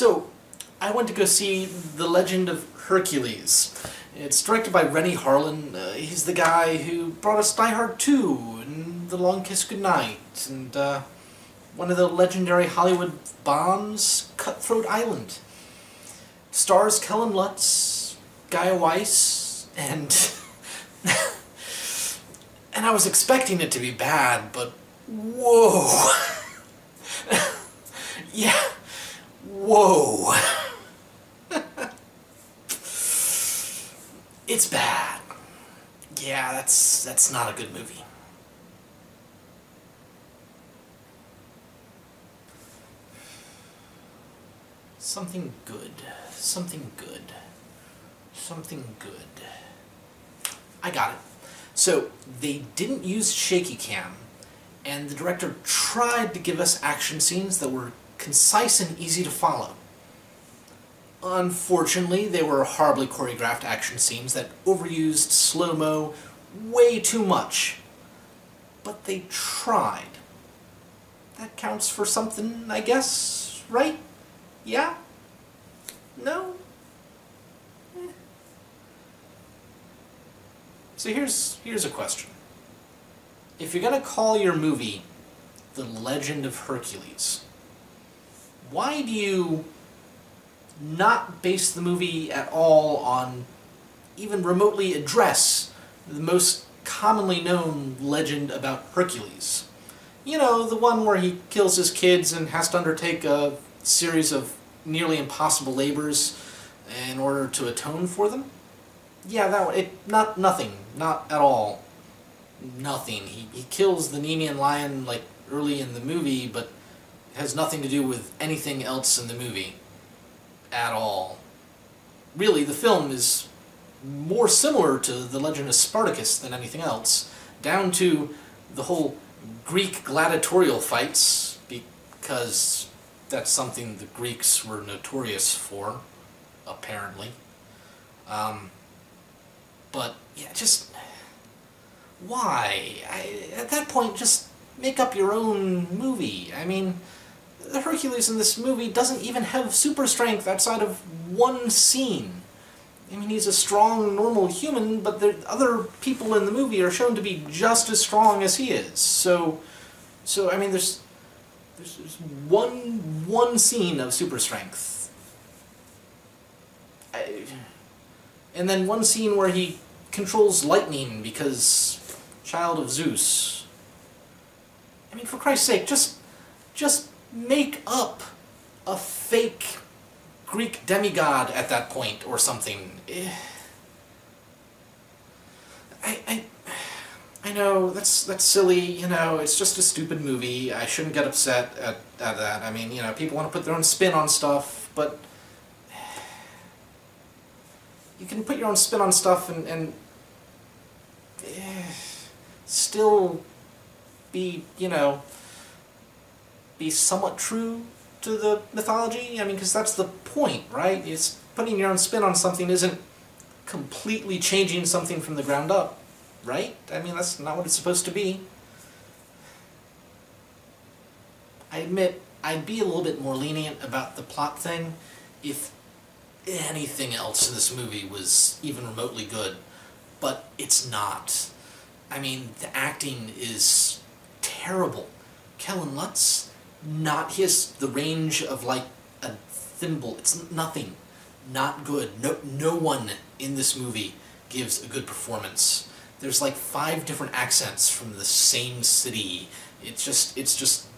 So, I went to go see The Legend of Hercules. It's directed by Renny Harlin. He's the guy who brought us Die Hard 2 and The Long Kiss Goodnight and one of the legendary Hollywood bombs, Cutthroat Island. Stars Kellen Lutz, Gaia Weiss, and and I was expecting it to be bad, but whoa. Yeah. Whoa. It's bad. Yeah, that's not a good movie. Something good. Something good. Something good. I got it. So, they didn't use shaky cam, and the director tried to give us action scenes that were concise and easy to follow. Unfortunately, they were horribly choreographed action scenes that overused slow-mo way too much. But they tried. That counts for something, I guess, right? Yeah? No? Eh. So here's a question. If you're gonna call your movie The Legend of Hercules, why do you not base the movie at all on even remotely address the most commonly known legend about Hercules? You know, the one where he kills his kids and has to undertake a series of nearly impossible labors in order to atone for them? Yeah, that one. Nothing. Not at all. Nothing. He kills the Nemean lion, like, early in the movie, but it has nothing to do with anything else in the movie. At all. Really, the film is more similar to The Legend of Spartacus than anything else, down to the whole Greek gladiatorial fights, because that's something the Greeks were notorious for, apparently. But, yeah, just... why? At that point, just make up your own movie. I mean, the Hercules in this movie doesn't even have super strength outside of one scene. I mean, he's a strong, normal human, but the other people in the movie are shown to be just as strong as he is. So I mean, there's one scene of super strength. And then one scene where he controls lightning because child of Zeus. I mean, for Christ's sake, just make up a fake Greek demigod at that point or something. I know that's silly, you know, it's just a stupid movie. I shouldn't get upset at that. I mean, you know, people want to put their own spin on stuff, but you can put your own spin on stuff and still be, you know, be somewhat true to the mythology. I mean, because that's the point, right? It's putting your own spin on something isn't completely changing something from the ground up, right? I mean, that's not what it's supposed to be. I admit, I'd be a little bit more lenient about the plot thing if anything else in this movie was even remotely good, but it's not. I mean, the acting is terrible. Kellen Lutz, he has the range of like a thimble. It's nothing. Not good. No one in this movie gives a good performance. There's like 5 different accents from the same city. It's just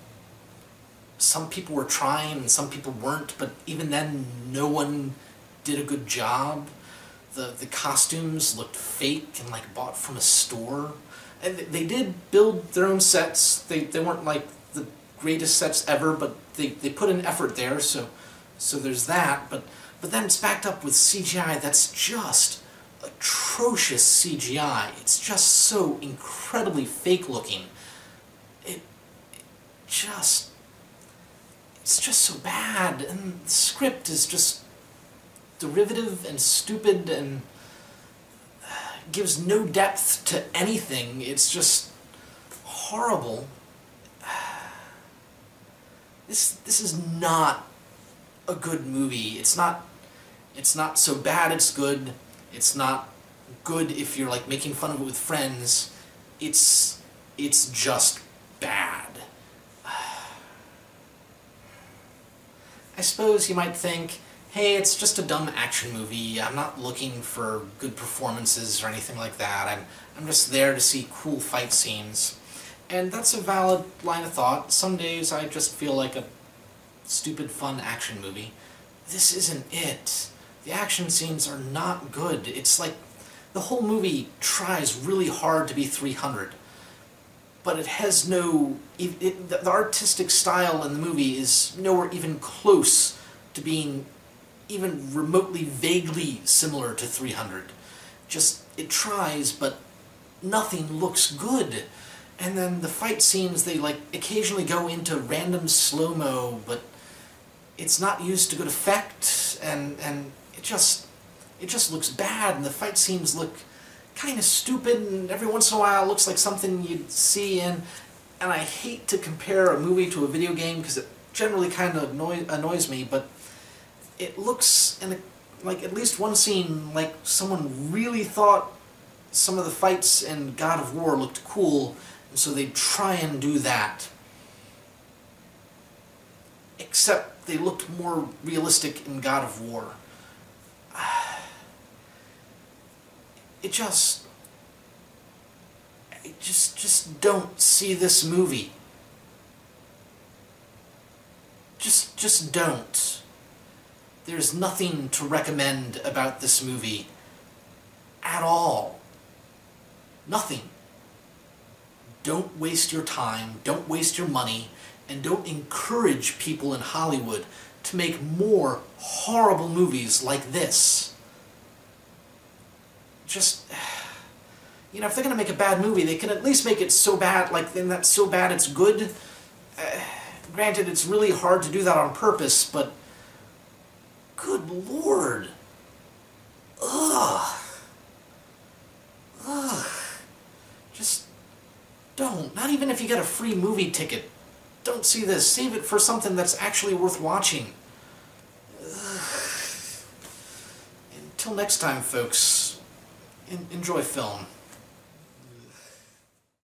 some people were trying and some people weren't, but even then no one did a good job. The costumes looked fake and like bought from a store. And they did build their own sets. They weren't like the greatest sets ever, but they put an effort there, so there's that. But then it's backed up with CGI that's just atrocious CGI. It's just so incredibly fake looking. It's just so bad, and the script is just derivative and stupid and gives no depth to anything. It's just horrible. This is not a good movie. It's not so bad it's good. It's not good if you're like making fun of it with friends. It's just bad. I suppose you might think, hey, it's just a dumb action movie. I'm not looking for good performances or anything like that. I'm just there to see cool fight scenes. And that's a valid line of thought. Some days I just feel like a stupid, fun action movie. This isn't it. The action scenes are not good. It's like the whole movie tries really hard to be 300. But it has no... the artistic style in the movie is nowhere even close to being even remotely vaguely similar to 300. Just, it tries, but nothing looks good. And then the fight scenes, they like occasionally go into random slow-mo, but it's not used to good effect, and it just looks bad, and the fight scenes look kind of stupid, and every once in a while it looks like something you'd see in, and I hate to compare a movie to a video game because it generally kind of annoys me, but it looks, in like at least one scene, like someone really thought some of the fights in God of War looked cool, and so they'd try and do that. Except they looked more realistic in God of War. Just don't see this movie. Just don't. There's nothing to recommend about this movie at all. Nothing. Don't waste your time, don't waste your money, and don't encourage people in Hollywood to make more horrible movies like this. Just, you know, if they're going to make a bad movie, they can at least make it so bad, like, then that's so bad it's good. Granted, it's really hard to do that on purpose, but good Lord. Ugh. Ugh. Just don't. Not even if you get a free movie ticket. Don't see this. Save it for something that's actually worth watching. Ugh. Until next time, folks, enjoy film.